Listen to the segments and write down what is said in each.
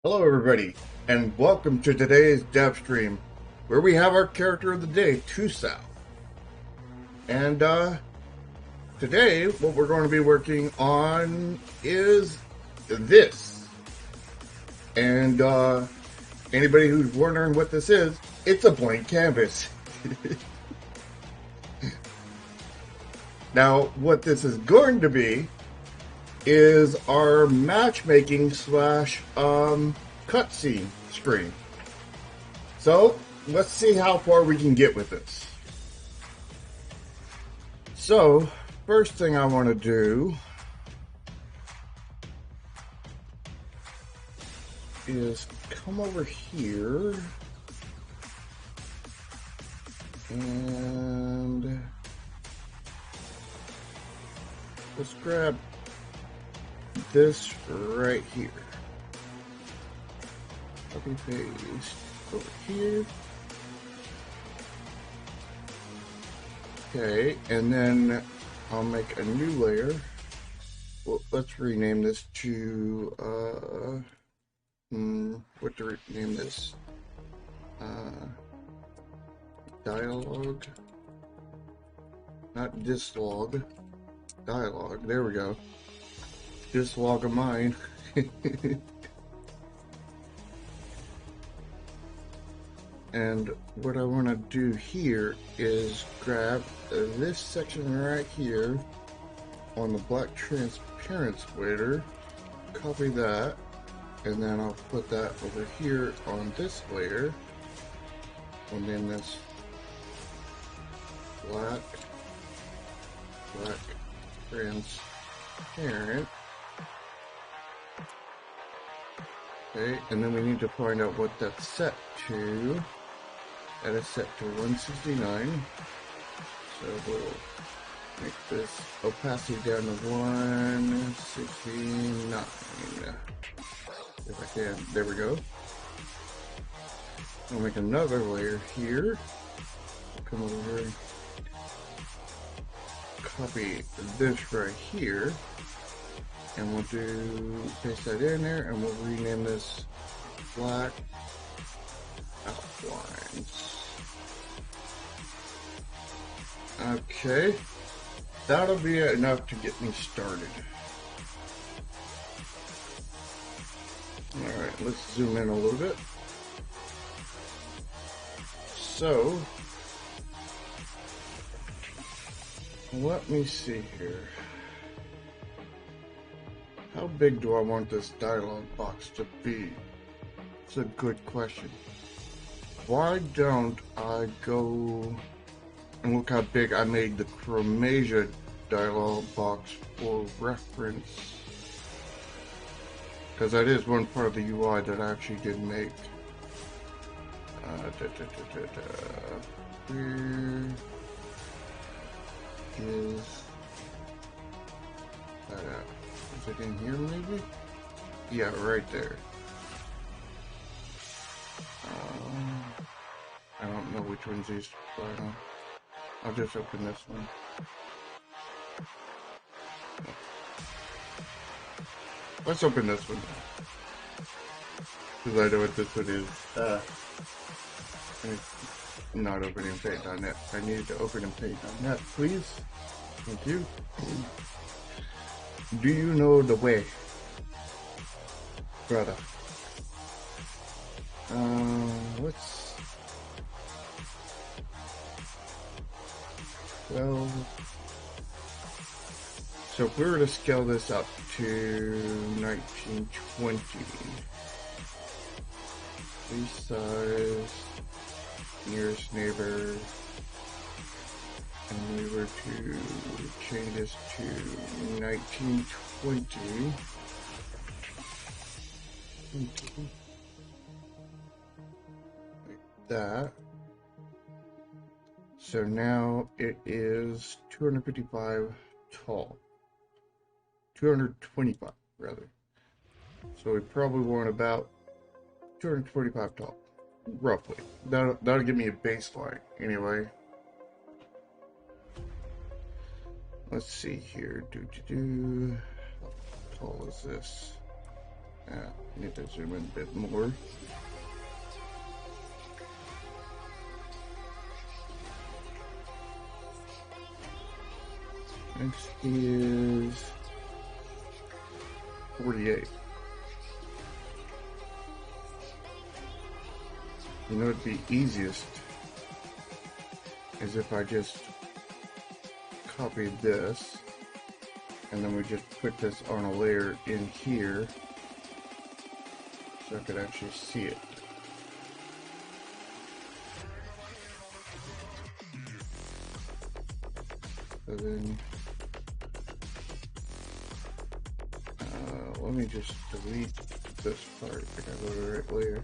Hello everybody, and welcome to today's Devstream, where we have our character of the day, South. And today, what we're going to be working on is this. And anybody who's wondering what this is, it's a blank canvas. Now, what this is going to be is our matchmaking slash cutscene screen. So let's see how far we can get with this. So first thing I want to do is come over here and let's grab this right here. Copy paste. over here. Okay, and then I'll make a new layer. Well, let's rename this to, what to rename this? Dialogue. Not dislog. Dialogue. There we go. Dislog of mine. And what I want to do here is grab this section right here on the black transparent splitter, copy that, and then I'll put that over here on this layer, and then this black transparent. Okay, and then we need to find out what that's set to. That is set to 169. So we'll make this opacity down to 169. If I can. There we go. I'll make another layer here. Come over and copy this right here. And we'll paste that in there, and we'll rename this black outlines. Okay, that'll be enough to get me started. Alright, let's zoom in a little bit. So, let me see here. How big do I want this dialog box to be? It's a good question. Why don't I go and look how big I made the Chromasia dialog box for reference? Because that is one part of the UI that I actually did make. Where is that at? Is it in here maybe? Yeah, right there. I don't know which one's these, but I'll just open this one. Let's open this one. Because I know what this one is. I'm not opening paint.net. I need to open in paint.net, please. Thank you. Do you know the way, brother? Well, so if we were to scale this up to 1920, size, nearest neighbor, and we were to change this to 1920, like that. So now it is 255 tall. 225 rather. So we probably want about 225 tall, roughly. That'll give me a baseline anyway. Let's see here. How tall is this? I need to zoom in a bit more. Next is 48. You know, it'd be easiest is if I just copied this and then we just put this on a layer in here so I could actually see it. So then let me just delete this part. I gotta go to the right layer.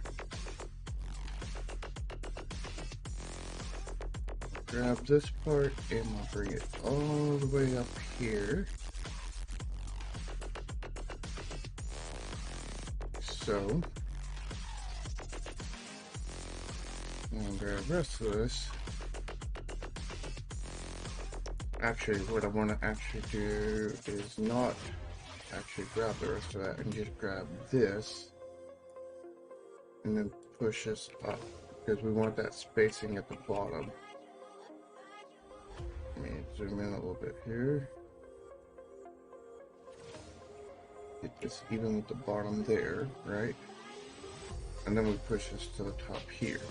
Grab this part and we'll bring it all the way up here. So And grab the rest of this. Actually, what I want to actually do is not actually grab the rest of that and just grab this and then push this up because we want that spacing at the bottom. Let me zoom in a little bit here. Get this even with the bottom there, right? And then we push this to the top here.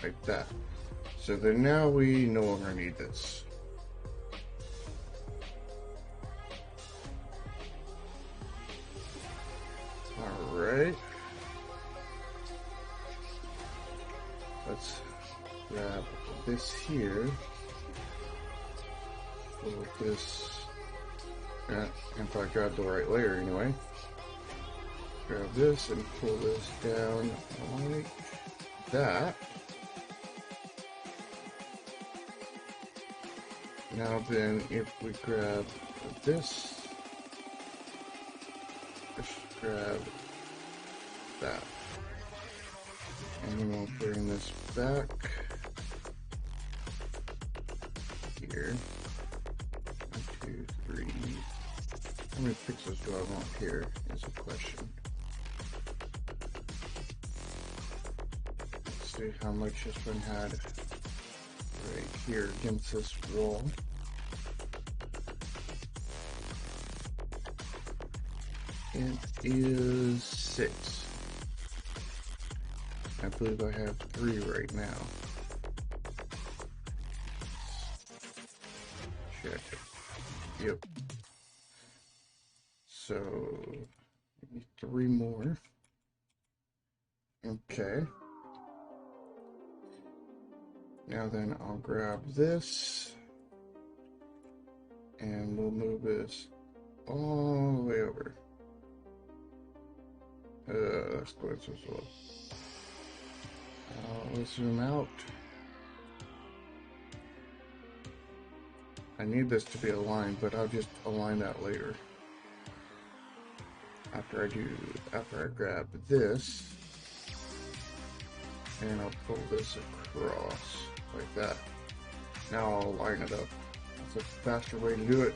Like that. So then now we no longer need this. Alright. Let's grab this here. Pull this. If I grab the right layer anyway. Grab this and pull this down like that. Now then, if we grab this, just grab that. And then we'll bring this back here. 1, 2, 3. How many pixels do I want here is a question. Let's see how much this one had right here against this wall. It is 6. I believe I have 3 right now. Check. Yep. So, maybe 3 more. Okay. Now then, I'll grab this, and we'll move this all the way over. That's going so slow. Let's zoom out. I need this to be aligned, but I'll just align that later. After I grab this, and I'll pull this across like that. Now I'll line it up. It's a faster way to do it.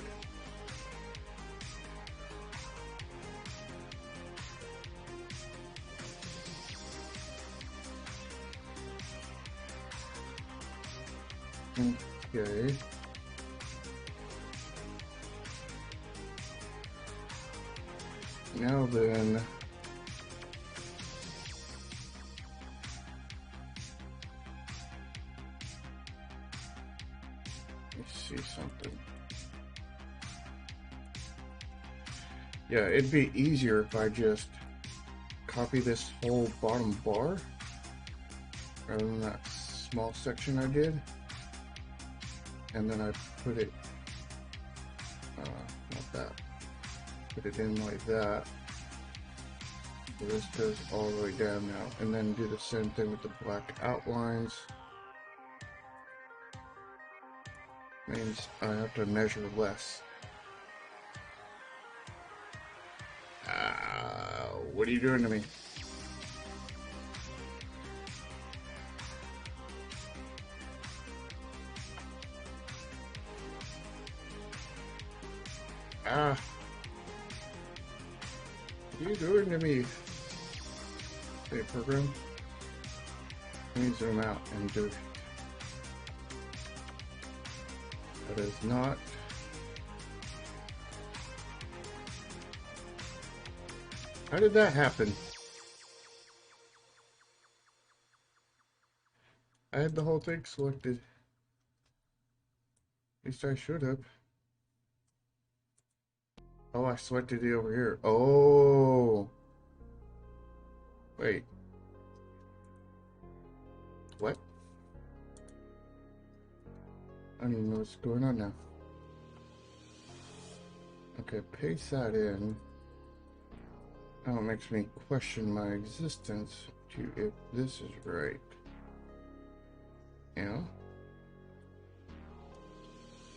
Okay. Now then, let's see something. Yeah, it'd be easier if I just copy this whole bottom bar rather than that small section I did. And then I put it, not that, put it in like that. So this goes all the way down now. And then do the same thing with the black outlines. Means I have to measure less. What are you doing to me? What are you doing to me? Hey, program. Let me zoom out and do it. That is not. How did that happen? I had the whole thing selected. At least I should have. Oh, I selected it over here. Oh. Wait. What? I don't even know what's going on now. Okay, paste that in. Now it makes me question my existence to if this is right. Yeah.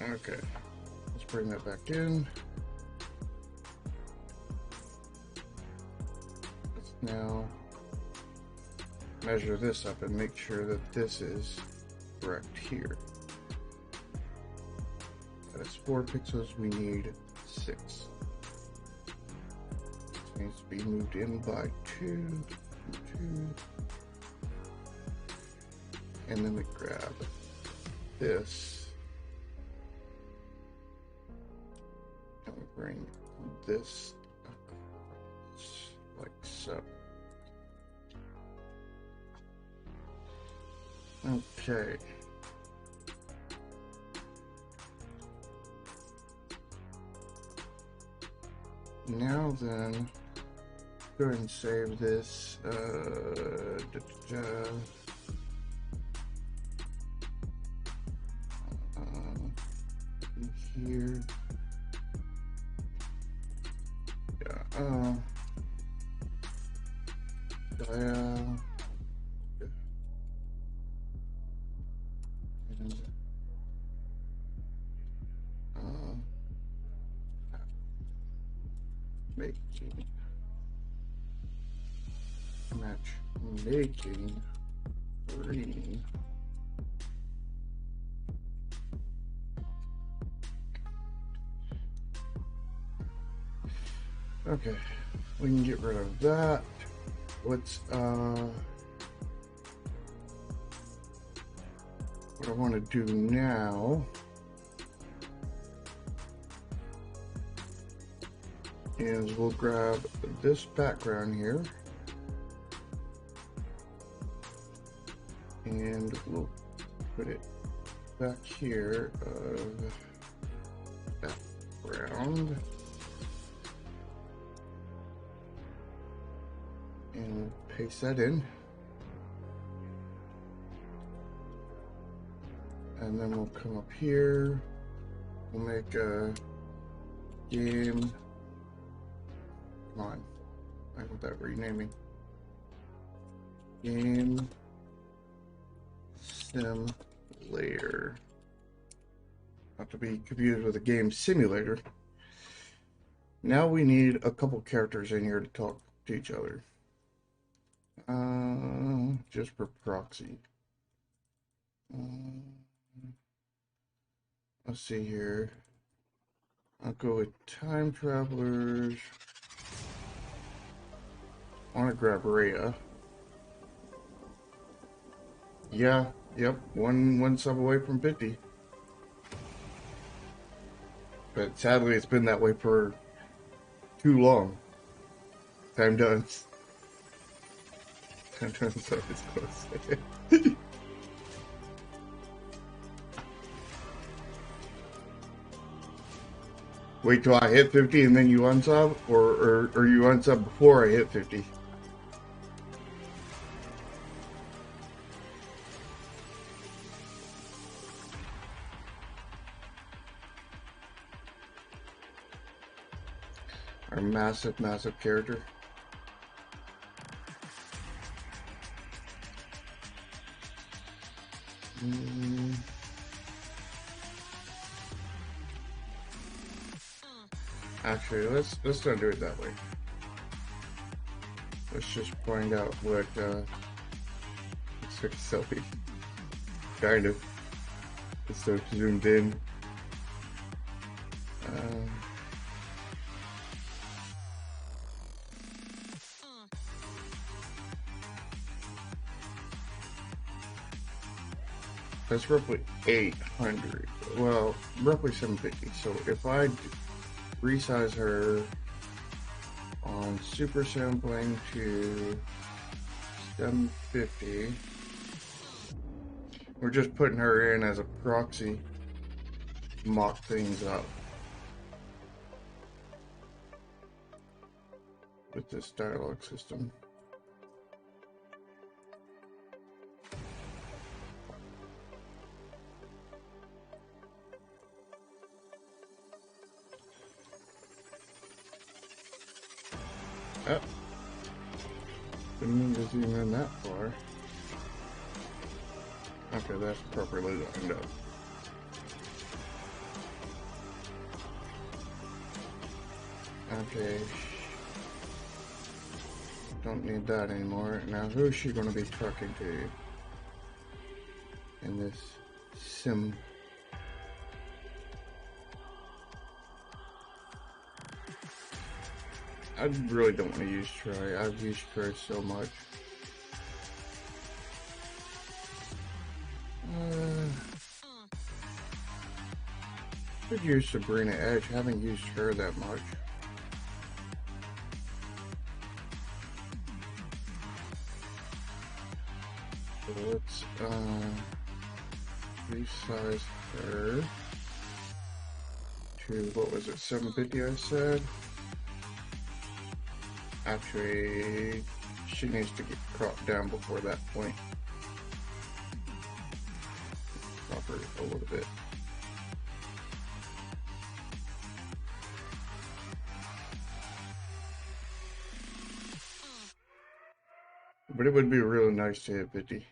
Okay. Let's bring that back in. now measure this up and make sure that this is correct here. That's 4 pixels, we need 6. This needs to be moved in by 2, 2. And then we grab this and we bring this across like so. Okay. Now then, go ahead and save this. Here. Yeah. Matchmaking green. Okay, we can get rid of that. Let's what I want to do now is we'll grab this background here and we'll put it back here of background and paste that in, and then we'll come up here, we'll make a game. Come on, I want that renaming. Game simulator. Not to be confused with a game simulator. Now we need a couple characters in here to talk to each other. Just for proxy. Let's see here. I'll go with time travelers. I want to grab Rhea. Yeah, yep, one sub away from 50. But sadly, it's been that way for too long. Time done. Time done sub is close. Wait till I hit 50 and then you unsub, or you unsub before I hit 50. Our massive, massive character. Actually, let's not do it that way. Let's just find out what looks like a selfie. Kind of. It's so zoomed in. That's roughly 800. Well, roughly 750. So if I resize her on super sampling to 750, we're just putting her in as a proxy to mock things up with this dialogue system. Oh, didn't mean to zoom in that far. Okay, that's properly lined up. Okay. don't need that anymore. Now, who is she going to be talking to in this sim? I really don't want to use Troy. I've used Troy so much. Could use Sabrina Edge. Haven't used her that much. So let's resize her to, what was it, 750 I said? Actually, she needs to get cropped down before that point. Crop her a little bit. But it would be really nice to hit 50.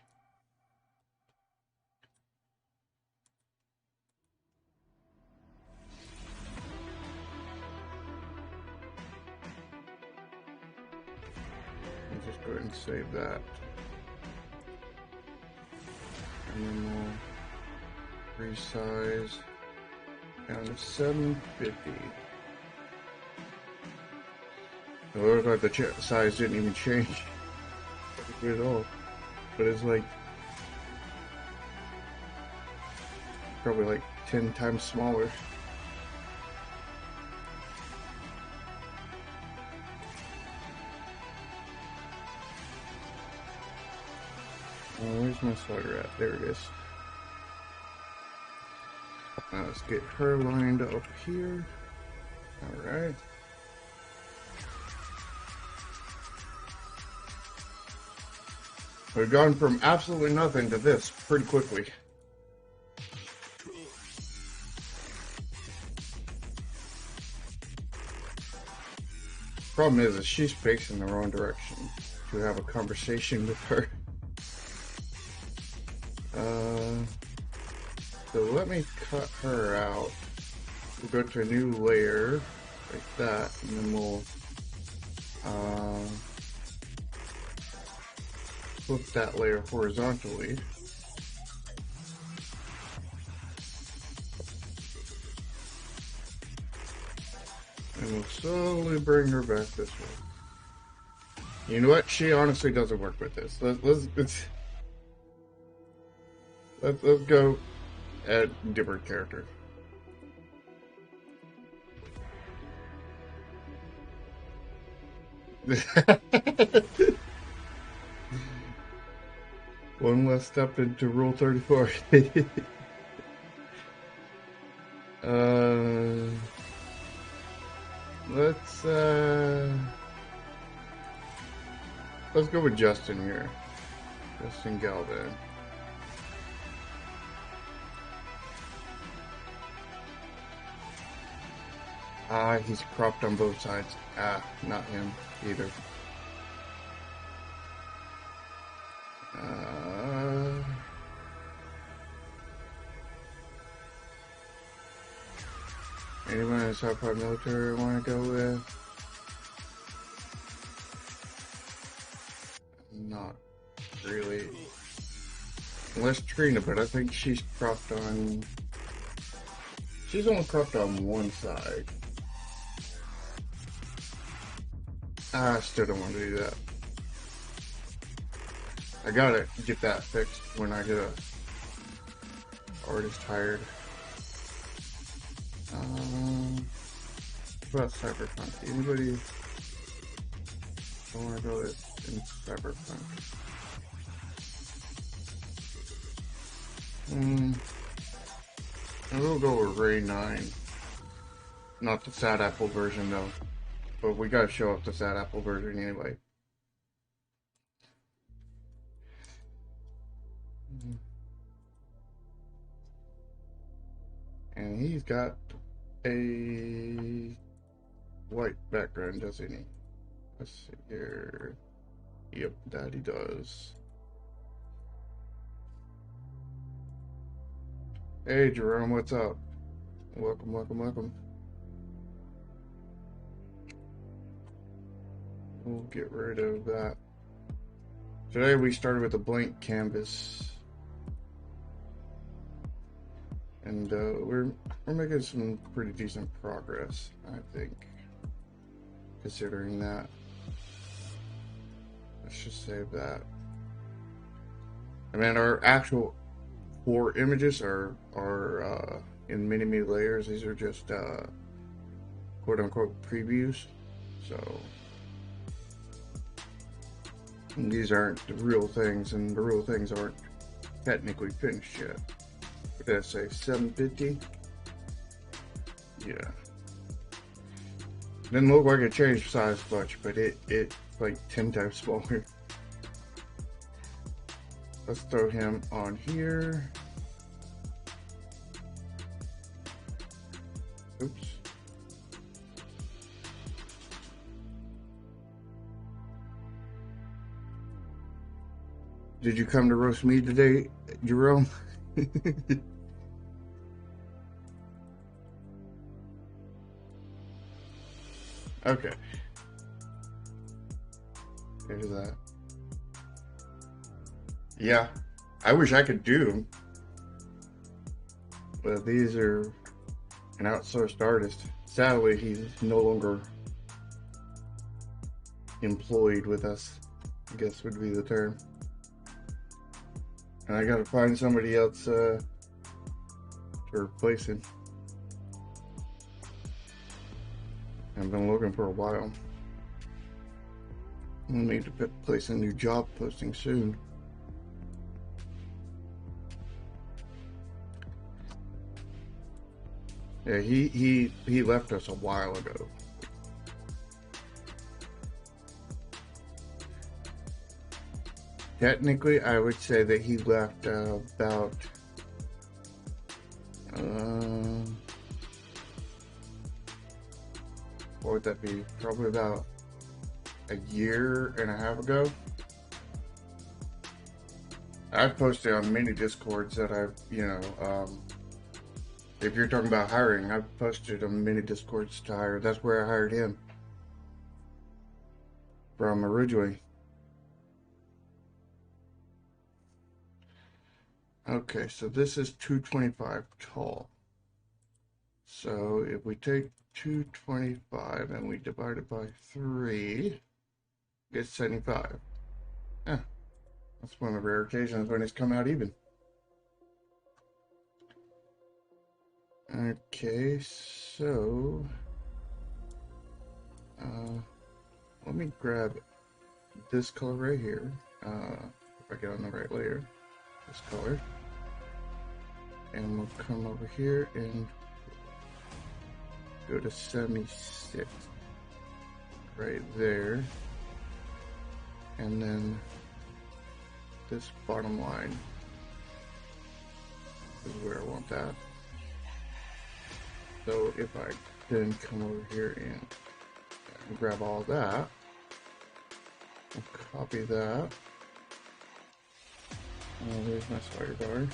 I'll just go ahead and save that. And then we'll resize down to 750. It looks like the size didn't even change at all. But it's like probably like 10 times smaller. Oh, where's my slider at? There it is. Now let's get her lined up here. Alright. We've gone from absolutely nothing to this pretty quickly. Problem is she's facing the wrong direction to have a conversation with her. So let me cut her out. We'll go to a new layer like that, and then we'll flip that layer horizontally. And we'll slowly bring her back this way. You know what? She honestly doesn't work with this. Let's go at different character. One less step into Rule 34. Let's go with Justin here. Justin Galvin. He's cropped on both sides. Not him either. Anyone in the South Part military want to go with? Not really. Unless Trina, but I think she's cropped on... She's only cropped on one side. I still don't want to do that. I gotta get that fixed when I get a artist hired. What about Cyberpunk? Anybody want to go in Cyberpunk? I will go with Ray 9. Not the Sad Apple version though. But we gotta show off the Sad Apple version anyway. And he's got a white background, doesn't he? Let's see here. Yep, that he does. Hey Jerome, what's up? Welcome, welcome, welcome. we'll get rid of that. Today we started with a blank canvas, and we're making some pretty decent progress, I think, considering that. Let's just save that. I mean, our actual core images are in mini layers. These are just quote unquote previews, so these aren't the real things, and the real things aren't technically finished yet. What did I say, 750? Yeah. Didn't look like it changed size much, but it like 10 times smaller. Let's throw him on here. Oops. Did you come to roast me today, Jerome? Okay. There's that. Yeah. I wish I could do them. But these are an outsourced artist. Sadly, he's no longer employed with us, I guess would be the term. And I gotta find somebody else to replace him. I've been looking for a while. We'll need to place a new job posting soon. Yeah, he left us a while ago. Technically, I would say that he left about what would that be? Probably about a year and a half ago. I've posted on many Discords that I've, if you're talking about hiring, I've posted on many Discords to hire. That's where I hired him from originally. Okay, so this is 225 tall. So if we take 225 and we divide it by 3, get 75. Yeah, that's one of the rare occasions when it's come out even. Okay, so let me grab this color right here. If I get on the right layer, this color, and we'll come over here and go to 76 right there, and then this bottom line is where I want that. So if I then come over here and grab all that, and copy that, there's my slider bar.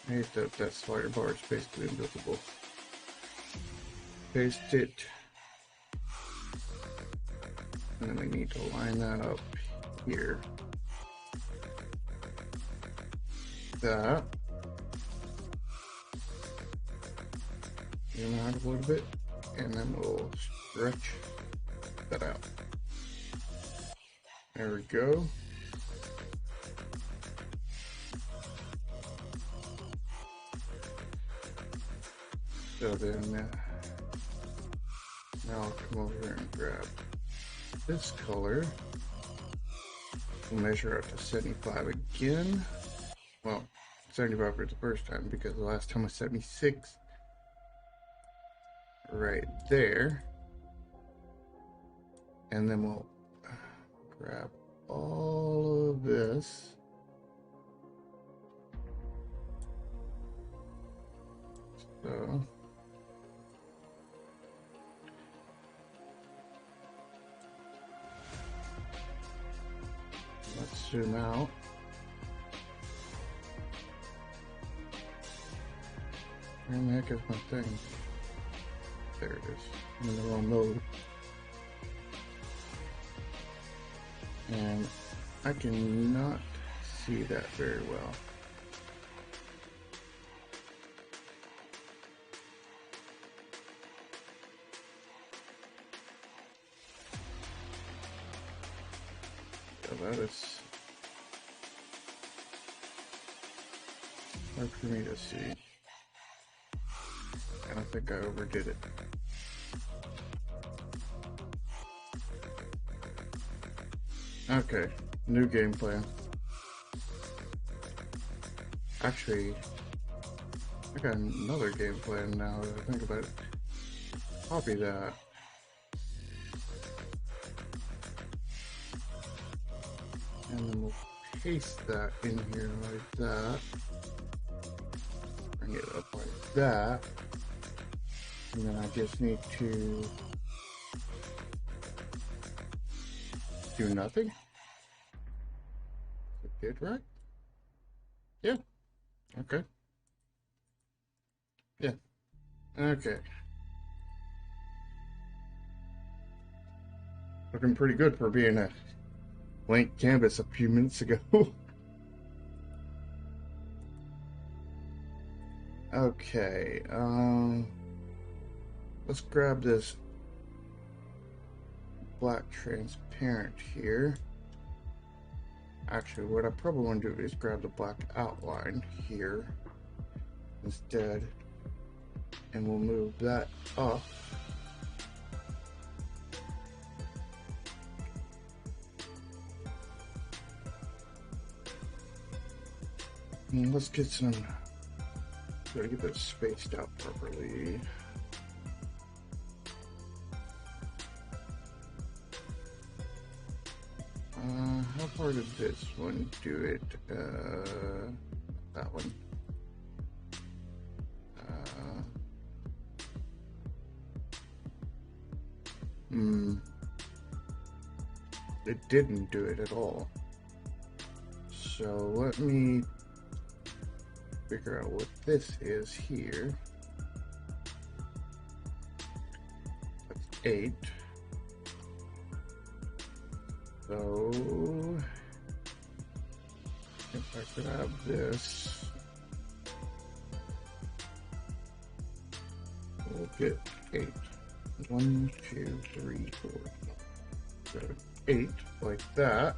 I hate that slider bar is basically invisible. Paste it, and then we need to line that up here. That. Zoom out a little bit, and then we'll stretch that out. There we go. So then now I'll come over here and grab this color. We'll measure out to 75 again. Well, 75 for the first time because the last time was 76. Right there. And then we'll grab all of this. So let's zoom out. Where the heck is my thing? There it is. I'm in the wrong mode. And I cannot see that very well. So that is hard for me to see. I don't think I overdid it. Okay, new game plan. Actually, I got another game plan now that I think about it. Copy that. And then we'll paste that in here like that. Bring it up like that. And then I just need to do nothing. It did right? Yeah. Okay. Yeah. Okay. Looking pretty good for being a blank canvas a few minutes ago. Okay. Let's grab this black transparent here. Actually, what I probably want to do is grab the black outline here instead, and we'll move that up. And let's get some, gotta get this spaced out properly. How far did this one do it? That one. It didn't do it at all. So let me figure out what this is here. That's 8. So if I grab this, we'll get 8. 1, 2, 3, 4, 7, 8, like that.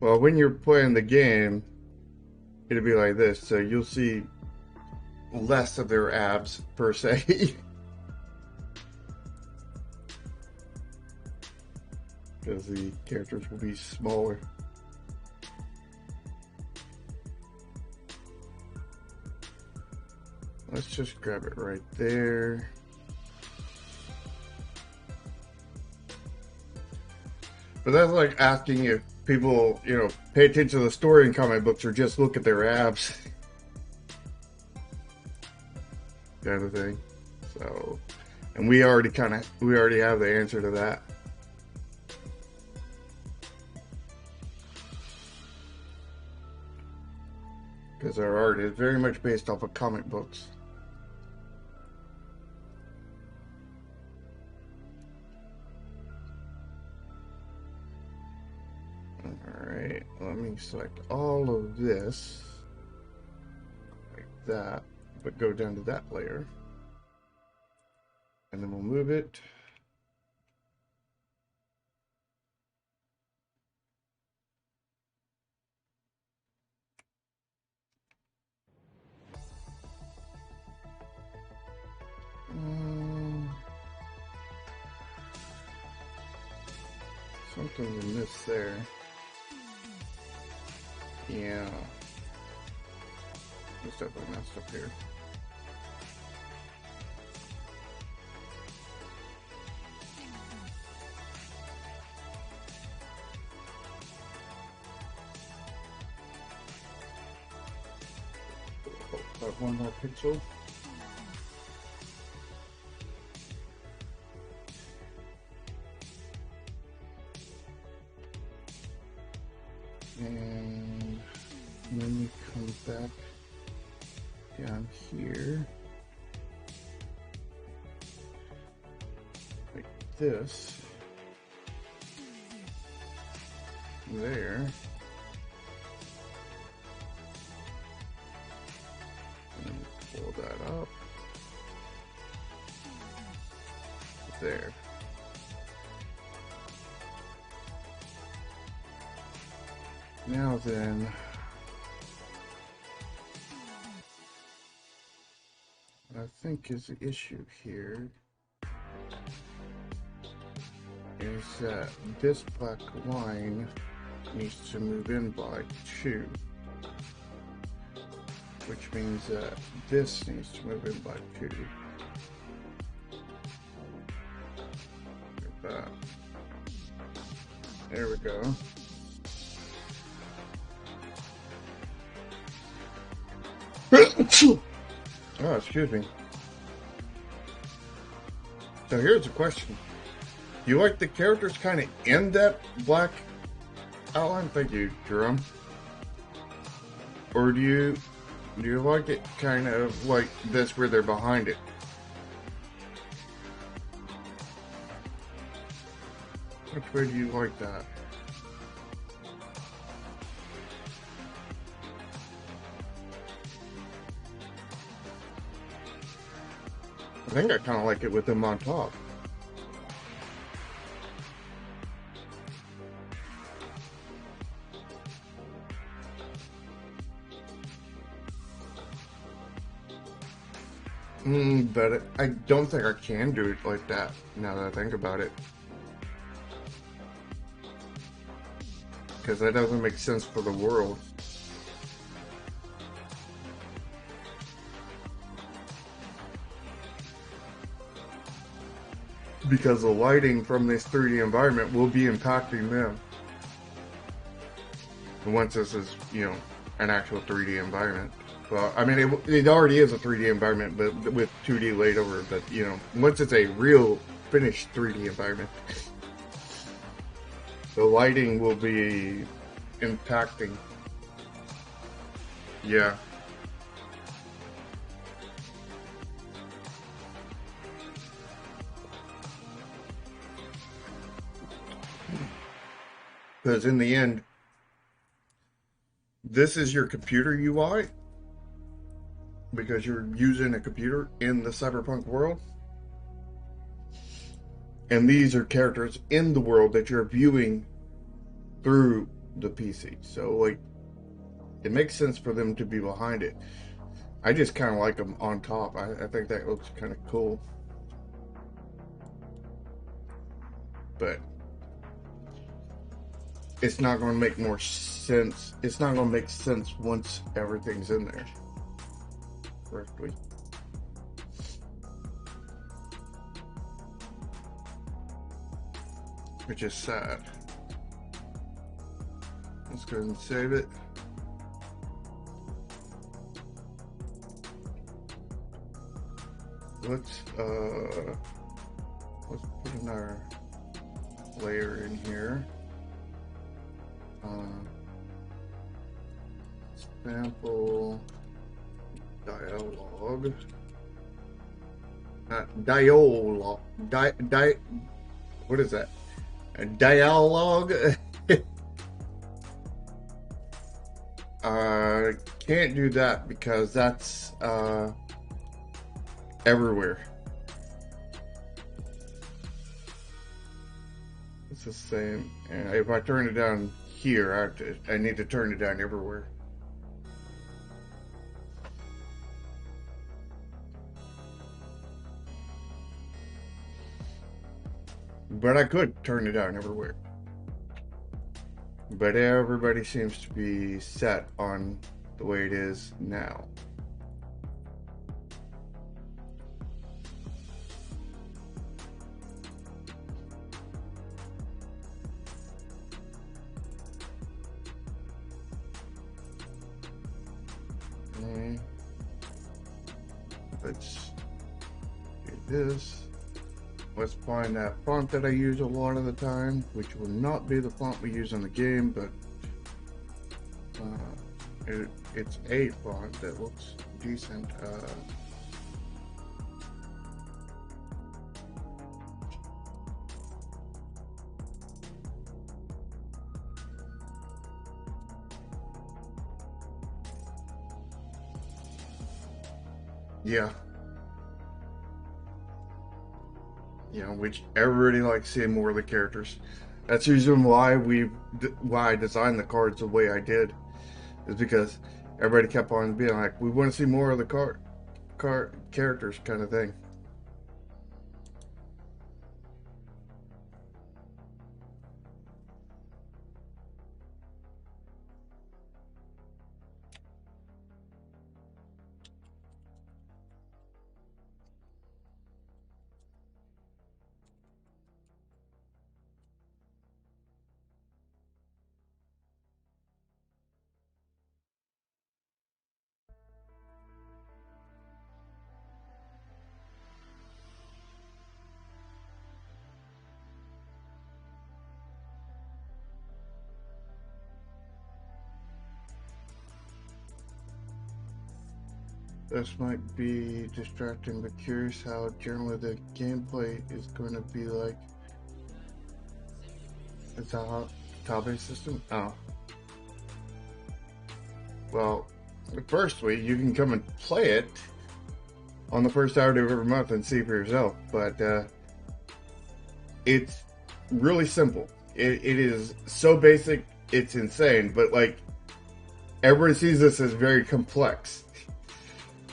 Well, when you're playing the game, it'll be like this, so you'll see less of their abs, per se. Because the characters will be smaller. Let's just grab it right there. But that's like asking if people, pay attention to the story in comic books or just look at their abs. Kind of thing. So, and we already have the answer to that. Because our art is very much based off of comic books. Alright, let me select all of this like that, but go down to that layer. And then we'll move it. Something's amiss there. Yeah. Just definitely messed up here. About one more pixel. that down here. Like this. There. And pull that up. There. Now then, what I think is the issue here is that this black line needs to move in by 2, which means that this needs to move in by 2. Like that. There we go. Oh, excuse me. So here's the question. Do you like the characters kind of in that black outline? Thank you, Jerome. Or do you like it kind of like this where they're behind it? Which way do you like that? I think I kind of like it with them on top. But I don't think I can do it like that, now that I think about it. Because that doesn't make sense for the world. Because the lighting from this 3D environment will be impacting them. Once this is, an actual 3D environment. Well, I mean, it already is a 3D environment, but with 2D laid over. But, once it's a real finished 3D environment, the lighting will be impacting. Yeah. Because in the end, this is your computer UI, because you're using a computer in the cyberpunk world. And these are characters in the world that you're viewing through the PC. So, like, it makes sense for them to be behind it. I just kind of like them on top. I think that looks kind of cool. But it's not going to make more sense. It's not going to make sense once everything's in there correctly. Which is sad. Let's go ahead and save it. Let's put another layer in here. Sample dialogue. Dialogue. What is that? A dialogue. Can't do that because that's everywhere. It's the same. And if I turn it down here, I need to turn it down everywhere. But I could turn it down everywhere. But everybody seems to be set on the way it is now. Okay. Let's do this. Let's find that font that I use a lot of the time, which will not be the font we use in the game, but it's a font that looks decent. Yeah. You know, which everybody likes seeing more of the characters. That's the reason why why I designed the cards the way I did, is because everybody kept on being like, we want to see more of the card characters kind of thing. This might be distracting, but curious how generally the gameplay is going to be like. It's a tile-based system? Oh. Well, firstly, you can come and play it on the first Saturday of every month and see for yourself, but it's really simple. It is so basic, it's insane, but like, everybody sees this as very complex.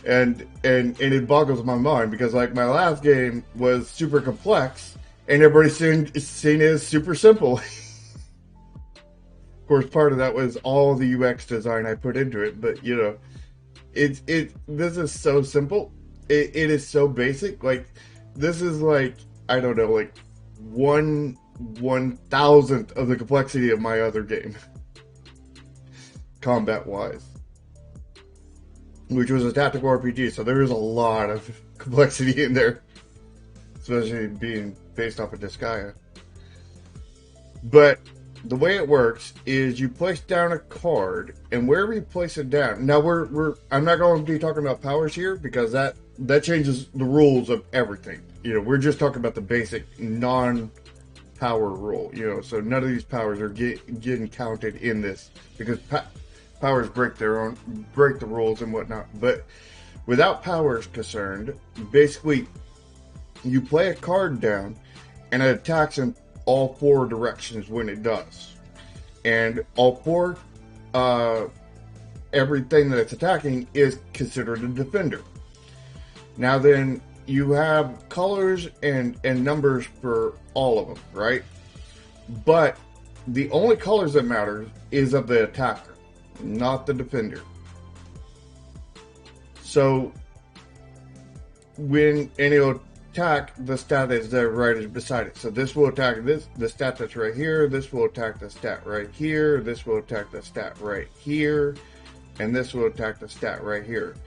And it boggles my mind because like my last game was super complex and everybody's seen it as super simple. Of course, part of that was all the UX design I put into it, but you know, this is so simple. It is so basic. Like, this is like, I don't know, like 1/1000th of the complexity of my other game, combat wise, which was a tactical RPG. So there is a lot of complexity in there, especially being based off of Disgaea. But the way it works is you place down a card, and wherever you place it down. Now I'm not going to be talking about powers here because that changes the rules of everything. You know, we're just talking about the basic non-power rule. You know, so none of these powers are getting counted in this because powers break the rules and whatnot. But without powers concerned, basically you play a card down, and it attacks in all four directions when it does, and all four, everything that it's attacking is considered a defender. Now then, you have colors and numbers for all of them, right? But the only colors that matter is of the attacker, not the defender. So when any attack, the stat that's there right beside it. So this will attack the stat that's right here. This will attack the stat right here. This will attack the stat right here. And this will attack the stat right here.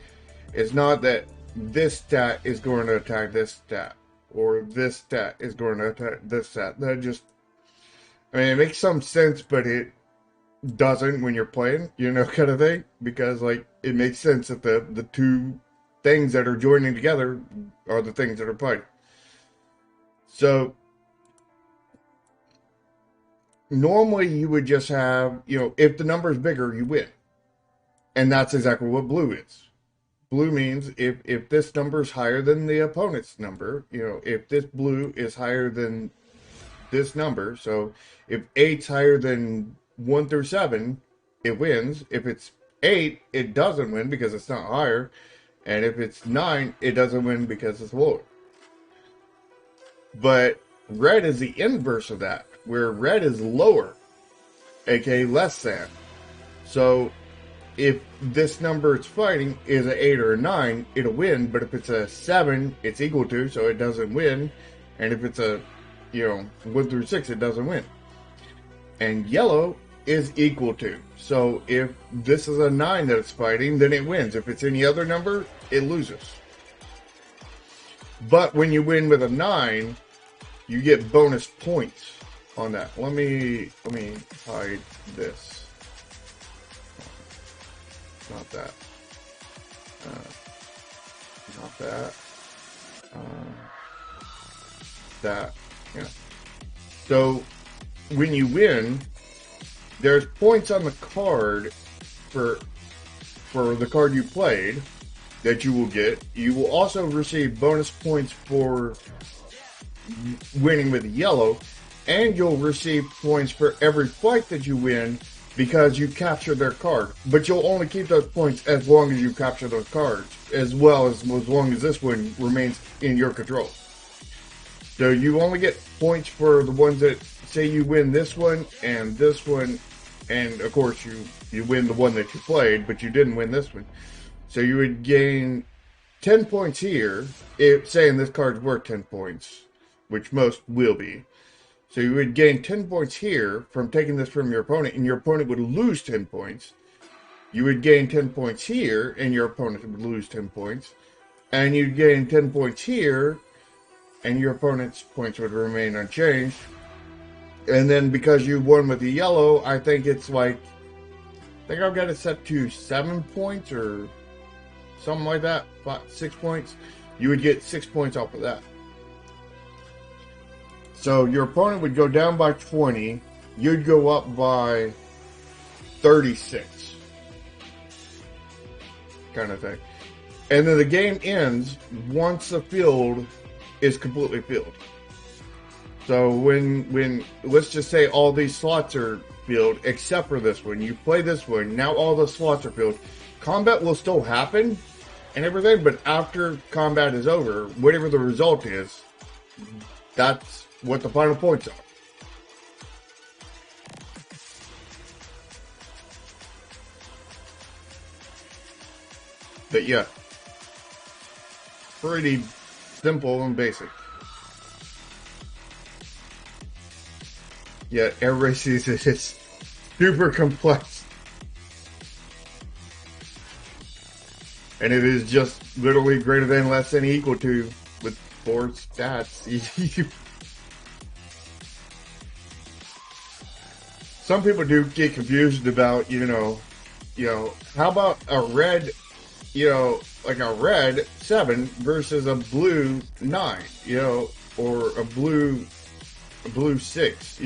It's not that this stat is going to attack this stat, or this stat is going to attack this stat. That just, I mean, it makes some sense, but it doesn't when you're playing, you know, kind of thing. Because, like, it makes sense that the two things that are joining together are the things that are played. So normally you would just have, you know, if the number is bigger, you win. And that's exactly what blue is. Blue means if this number is higher than the opponent's number, you know, if this blue is higher than this number, so if 8's higher than 1 through 7, it wins. If it's 8, it doesn't win because it's not higher. And if it's 9, it doesn't win because it's lower. But red is the inverse of that, where red is lower, aka less than. So if this number it's fighting is an 8 or a 9, it'll win. But if it's a 7, it's equal to, so it doesn't win. And if it's a, you know, 1 through 6, it doesn't win. And yellow is equal to. So if this is a 9 that it's fighting, then it wins. If it's any other number, it loses. But when you win with a 9, you get bonus points on that. Let me hide this. not that. Not that. That. Yeah. So when you win, there's points on the card for the card you played that you will get. You will also receive bonus points for winning with yellow, and you'll receive points for every fight that you win because you capture their card. But you'll only keep those points as long as you capture those cards, as long as this one remains in your control. So you only get points for the ones that say you win this one, and of course you win the one that you played, but you didn't win this one. So you would gain 10 points here, if saying this card's worth 10 points, which most will be. So you would gain 10 points here from taking this from your opponent, and your opponent would lose 10 points. You would gain 10 points here, and your opponent would lose 10 points. And you'd gain 10 points here, and your opponent's points would remain unchanged. And then because you won with the yellow, I think it's like, I think I've got it set to 7 points or something like that, 6 points. You would get 6 points off of that. So your opponent would go down by 20, you'd go up by 36, kind of thing. And then the game ends once the field is completely filled. So when let's just say all these slots are filled except for this one, you play this one, now all the slots are filled. Combat will still happen and everything, but after combat is over, whatever the result is, that's what the final points are. But yeah, pretty simple and basic. Yeah, everybody sees it. It's super complex. And it is just literally greater than, less than, equal to with 4 stats. Some people do get confused about, how about a red, like a red 7 versus a blue 9, or a blue 6,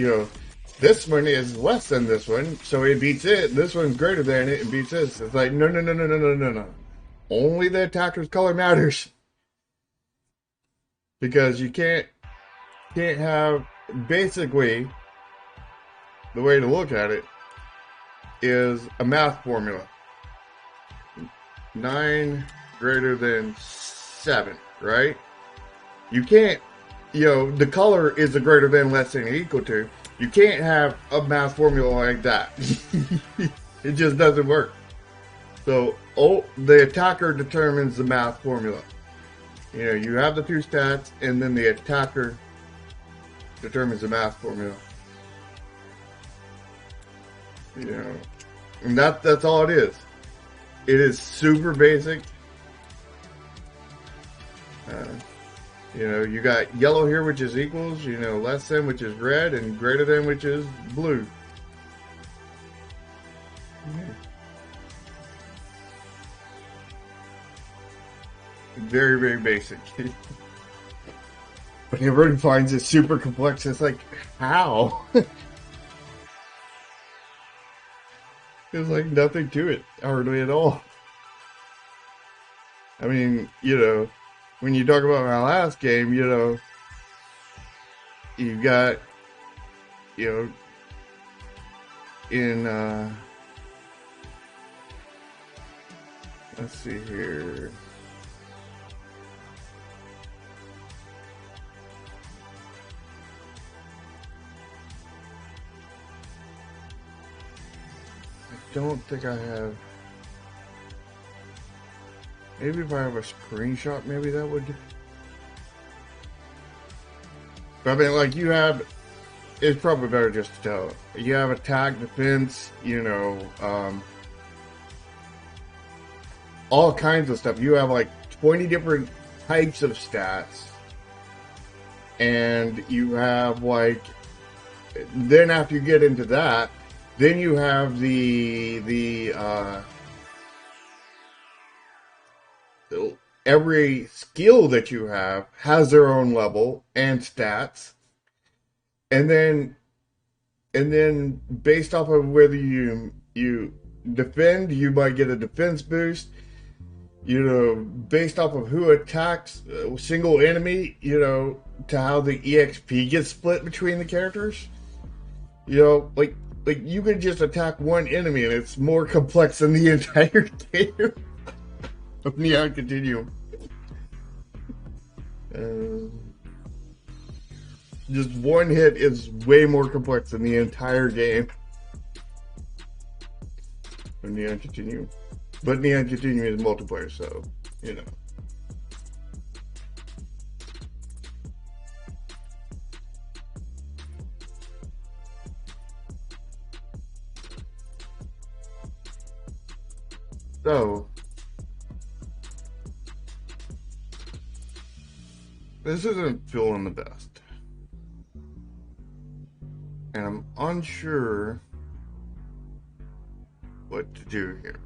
this one is less than this one, so it beats it. This one's greater than it and beats this. It's like, no. Only the attacker's color matters. Because you can't have, basically, the way to look at it is a math formula. 9 greater than 7, right? You can't, the color is a greater than, less than, equal to. You can't have a math formula like that. It just doesn't work. So, the attacker determines the math formula. You have the 2 stats, and then the attacker determines the math formula. And that's all it is. It is super basic. You got yellow here, which is equals, less than, which is red, and greater than, which is blue. Very, very basic. But everyone finds it super complex. It's like, how? There's like nothing to it, hardly at all. I mean, when you talk about my last game, you've got, in, let's see here. I don't think I have. Maybe if I have a screenshot, maybe that would. But I mean, like, you have. It's probably better just to tell. You have attack, defense, all kinds of stuff. You have like 20 different types of stats. And you have like. Then after you get into that, then you have the every skill that you have has their own level and stats, and then based off of whether you defend, you might get a defense boost. You know, based off of who attacks a single enemy, you know, to how the EXP gets split between the characters. You know, like you could just attack one enemy and it's more complex than the entire game of Neon Continuum. Just one hit is way more complex than the entire game of Neon Continuum. But Neon Continuum is multiplayer, so, you know. So, this isn't feeling the best. And I'm unsure what to do here.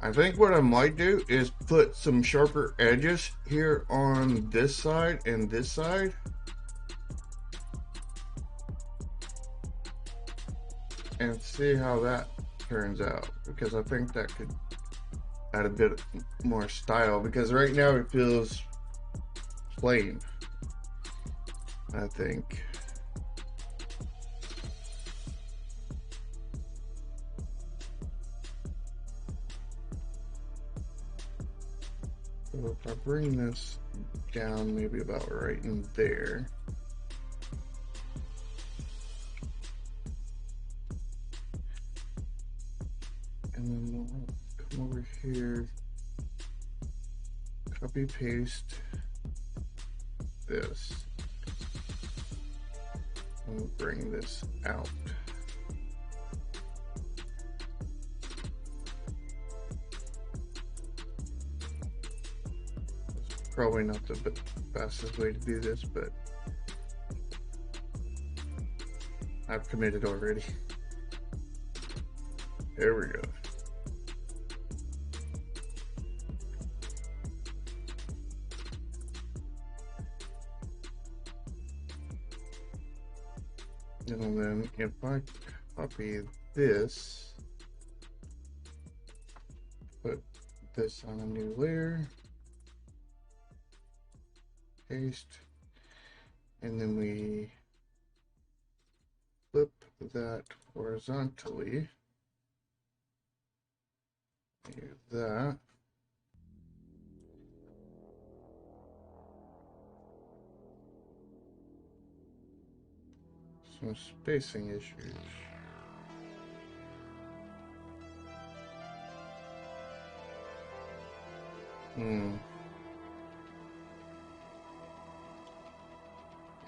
I think what I might do is put some sharper edges here on this side and this side. And see how that turns out, because I think that could add a bit more style, because right now it feels plain, I think. So if I bring this down maybe about right in there. And then we'll come over here, copy paste this, and we'll bring this out. It's probably not the fastest way to do this, but I've committed already. There we go. And then if I copy this, put this on a new layer, paste, and then we flip that horizontally, do that. Some spacing issues.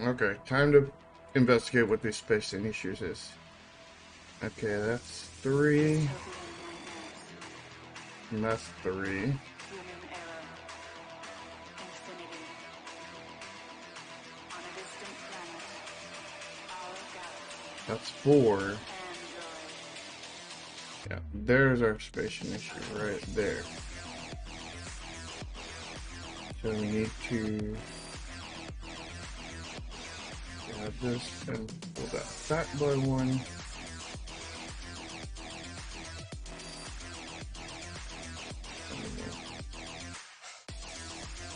Okay, time to investigate what these spacing issues is. Okay, that's 3. And that's 3. That's 4. Yeah, there's our spacing issue right there. So we need to grab this and pull that back by 1.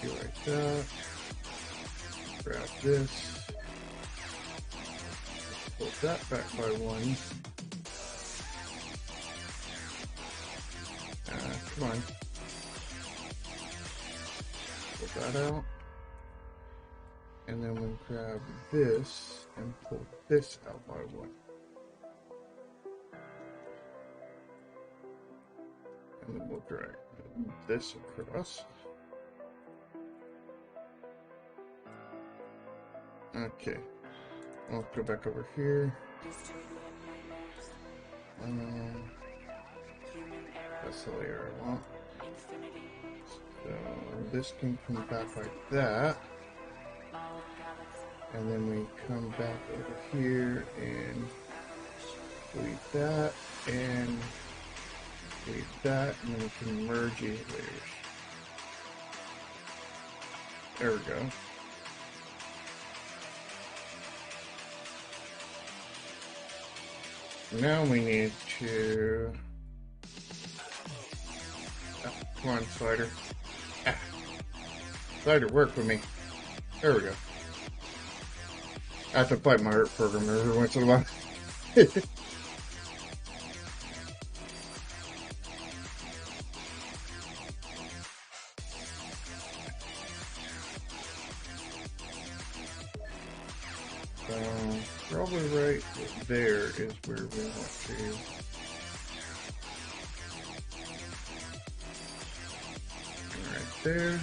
Do like that. Grab this. Pull that back by 1. Come on. Pull that out. And then we'll grab this and pull this out by 1. And then we'll drag this across. Okay. I'll go back over here. That's the layer I want. So this can come back like that. And then we come back over here and delete that and Delete that, and then we can merge these layers. There we go. Now we need to... Oh, come on, slider. Ah. Slider, work with me. There we go. I have to fight my art program every once in a while. Probably right there is where we want to. Right there.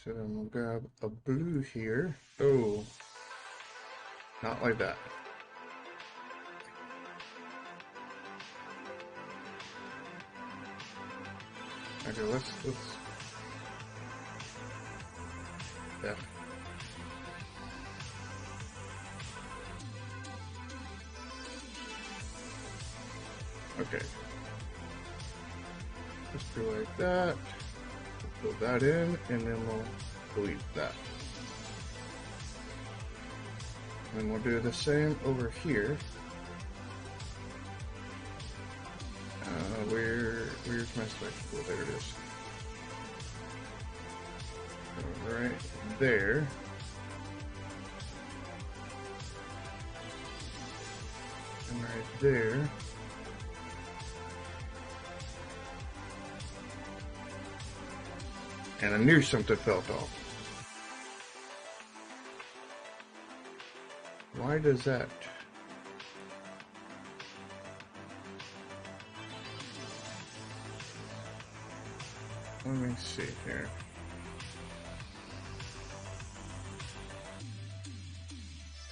So then we'll grab a blue here. Oh, not like that. Okay, let's yeah. Okay. Just do like that. We'll fill that in, and then we'll delete that. And we'll do the same over here. Where's my selection tool? There it is. Right there. And right there. And I knew something felt off. Why does that? Let me see here.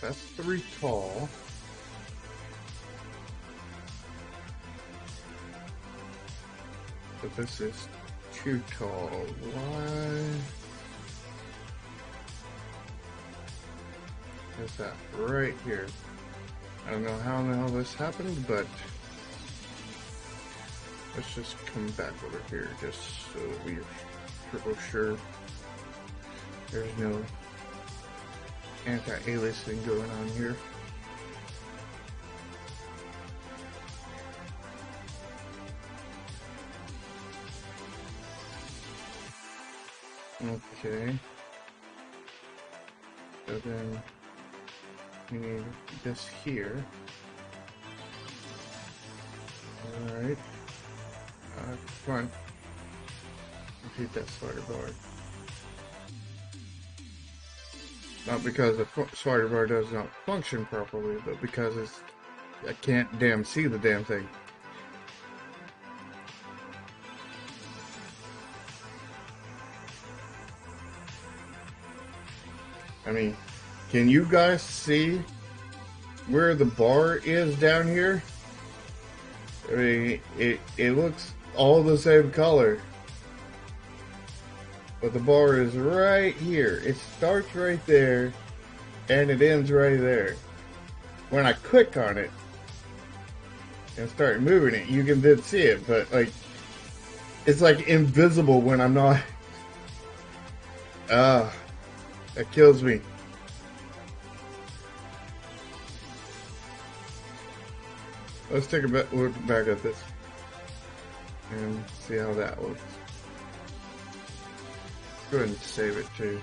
That's 3 tall. But this is too tall. Why is that right here? I don't know how the hell this happened, but let's just come back over here just so we're triple sure there's no anti-aliasing going on here. Okay. So then we need this here. Alright. Come on. Repeat that slider bar. Not because the slider bar does not function properly, but because I can't damn see the damn thing. I mean, can you guys see where the bar is down here? I mean, it looks all the same color. But the bar is right here. It starts right there, and it ends right there. When I click on it and start moving it, you can then see it, but like, it's like invisible when I'm not. That kills me. Let's take a look back at this and see how that looks. Go ahead and save it too.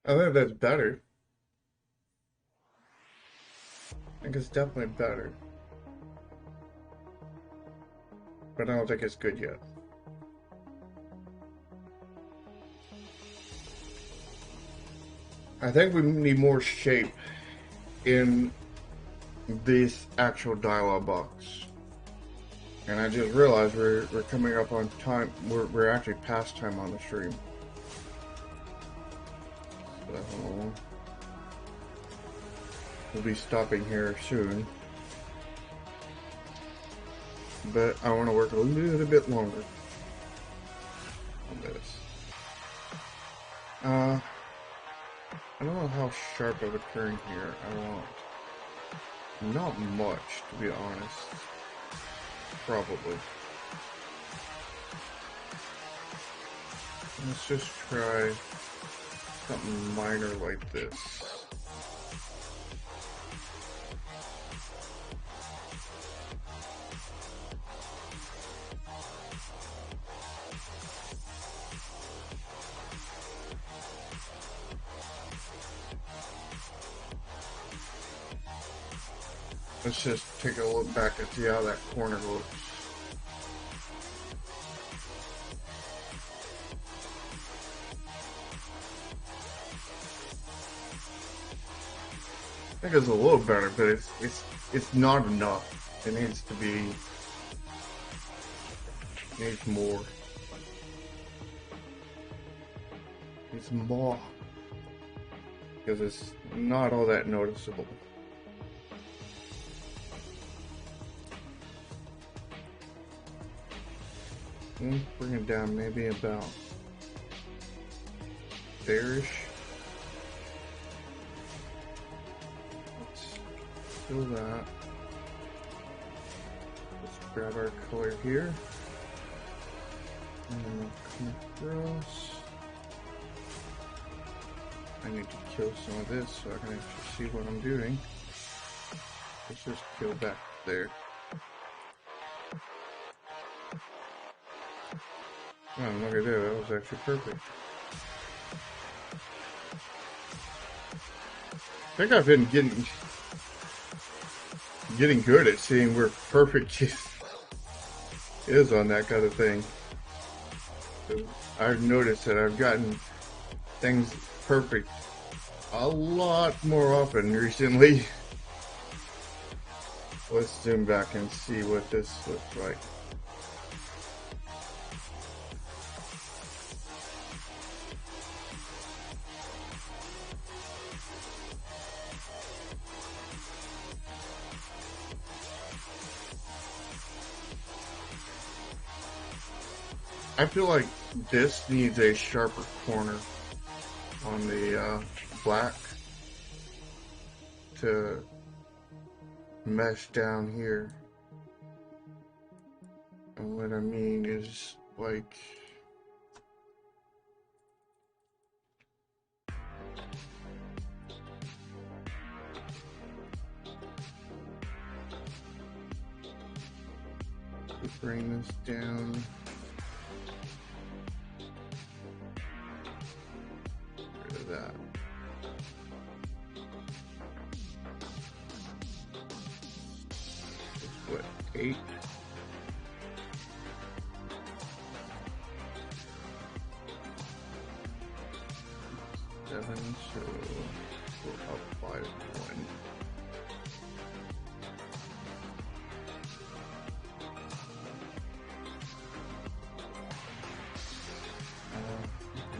I think that's better. I think it's definitely better. But I don't think it's good yet. I think we need more shape in this actual dialog box. And I just realized we're coming up on time. We're actually past time on the stream. So we'll be stopping here soon. But I want to work a little bit longer on this. I don't know how sharp of a turn here I want. Not much, to be honest. Probably. Let's just try something minor like this. Let's just take a look back and see how that corner looks. I think it's a little better, but it's not enough. It needs to be, needs more. It's more, because it's not all that noticeable. Bring it down maybe about there-ish. Let's fill that. Let's grab our color here. And then we'll come across. I need to kill some of this so I can actually see what I'm doing. Let's just kill back there. Oh, look at that, that was actually perfect. I think I've been getting good at seeing where perfect is on that kind of thing. So I've noticed that I've gotten things perfect a lot more often recently. Let's zoom back and see what this looks like. I feel like this needs a sharper corner on the black to mesh down here. And what I mean is like bring this down. Rid of that. What, 8? So we'll up by 1.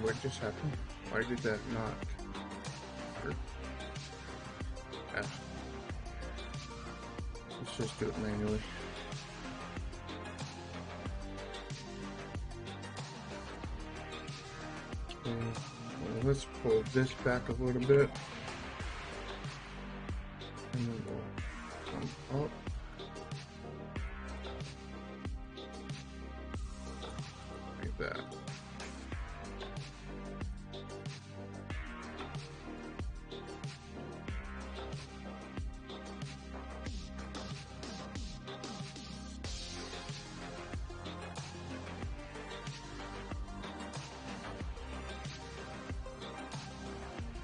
What just happened? Why did that not work? Let's just do it manually. Well, let's pull this back a little bit. And then we'll come up. Like that.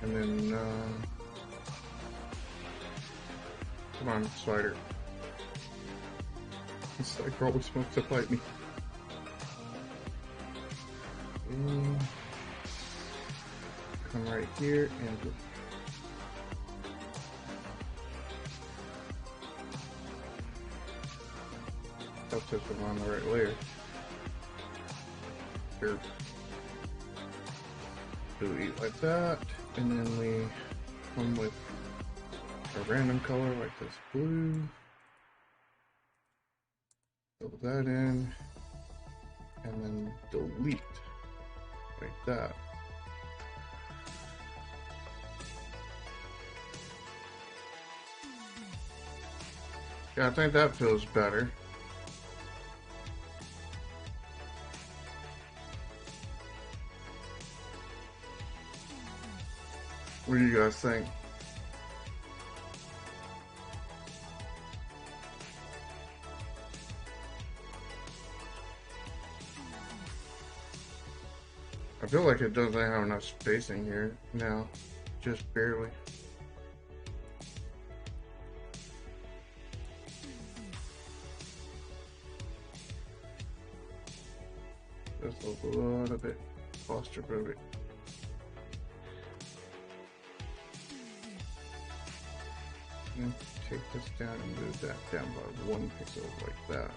And then, come on, slider. This slider always wants to fight me. And come right here and go. Helps us if I'm on the right layer. Here. Do it like that. And then we come with a random color like this blue. Fill that in. And then delete like that. Yeah, I think that feels better. What do you guys think? I feel like it doesn't have enough spacing here now, just barely. Just a little bit claustrophobic. And take this down and move that down by 1 pixel like that.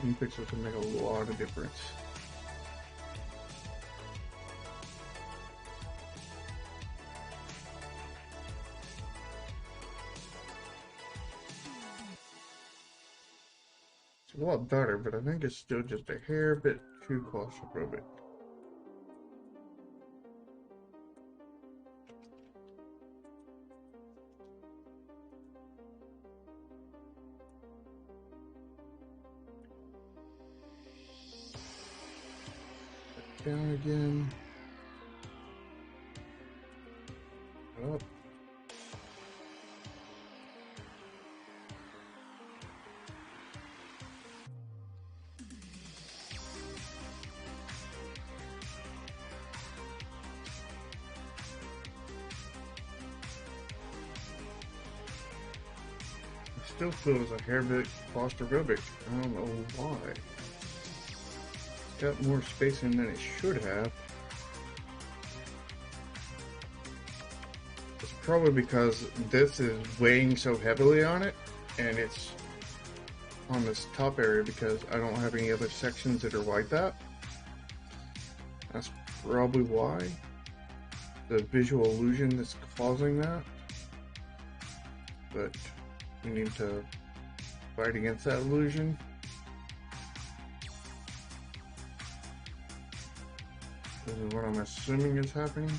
1 pixel can make a lot of difference. It's a lot better, but I think it's still just a hair bit too claustrophobic. Down again. Up. It still feels a hair bit claustrophobic. I don't know why. It's got more spacing than it should have. It's probably because this is weighing so heavily on it, and it's on this top area because I don't have any other sections that are like that. That's probably why. The visual illusion that's causing that. But we need to fight against that illusion. This is what I'm assuming is happening.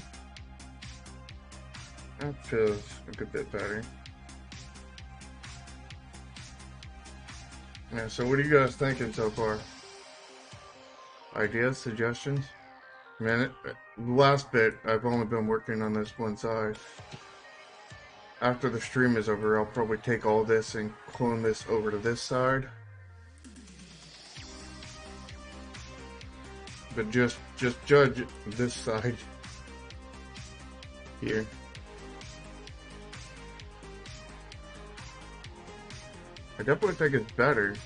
That feels a good bit better. Yeah, so what are you guys thinking so far? Ideas, suggestions? Man, the last bit, I've only been working on this one side. After the stream is over, I'll probably take all this and clone this over to this side. But just judge this side here. I definitely think it's better.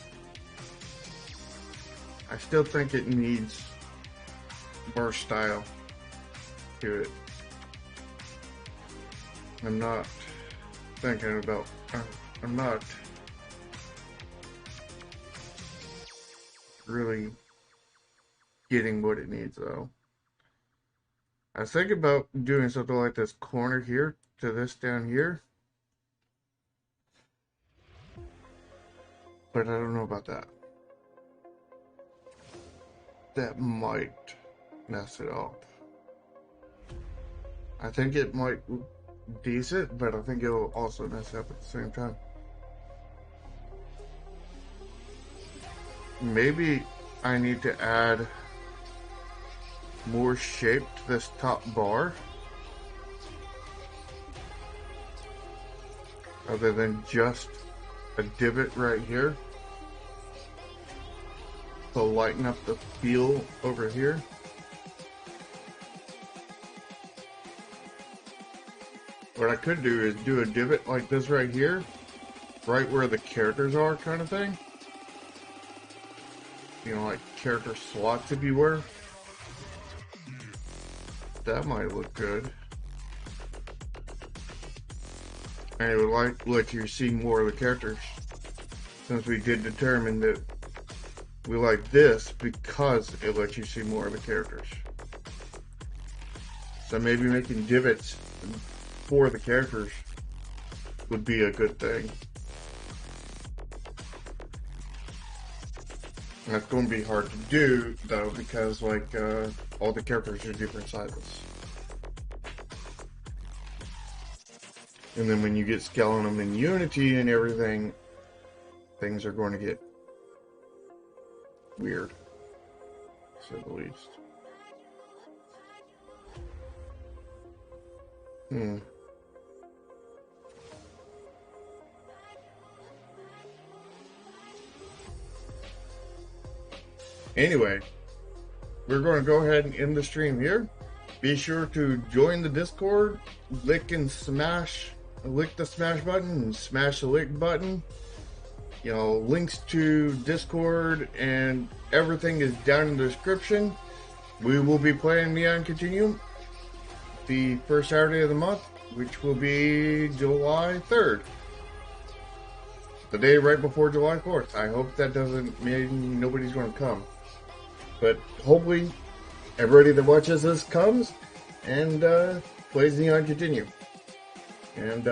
I still think it needs more style to it. I'm not really getting what it needs though. I was thinking about doing something like this corner here to this down here, but I don't know about that. That might mess it up. I think it might decent, but I think it'll also mess up at the same time. Maybe I need to add more shape to this top bar other than just a divot right here to lighten up the feel over here. What I could do is do a divot like this right here, right where the characters are, kind of thing. You know, like character slots, if you were. That might look good. And it would let you see more of the characters. Since we did determine that we like this because it lets you see more of the characters. So maybe making divots for the characters would be a good thing. And that's going to be hard to do though, because like all the characters are different sizes. And then when you get scaling them in Unity and everything, things are going to get weird, to say the least. Anyway, we're going to go ahead and end the stream here. Be sure to join the Discord, lick the smash button and smash the like button. You know, links to Discord and everything is down in the description. We will be playing Neon Continuum the first Saturday of the month, which will be July 3rd. The day right before July 4th. I hope that doesn't mean nobody's going to come. But hopefully everybody that watches this comes and plays Neon Continuum. And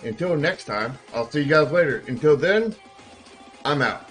until next time, I'll see you guys later. Until then, I'm out.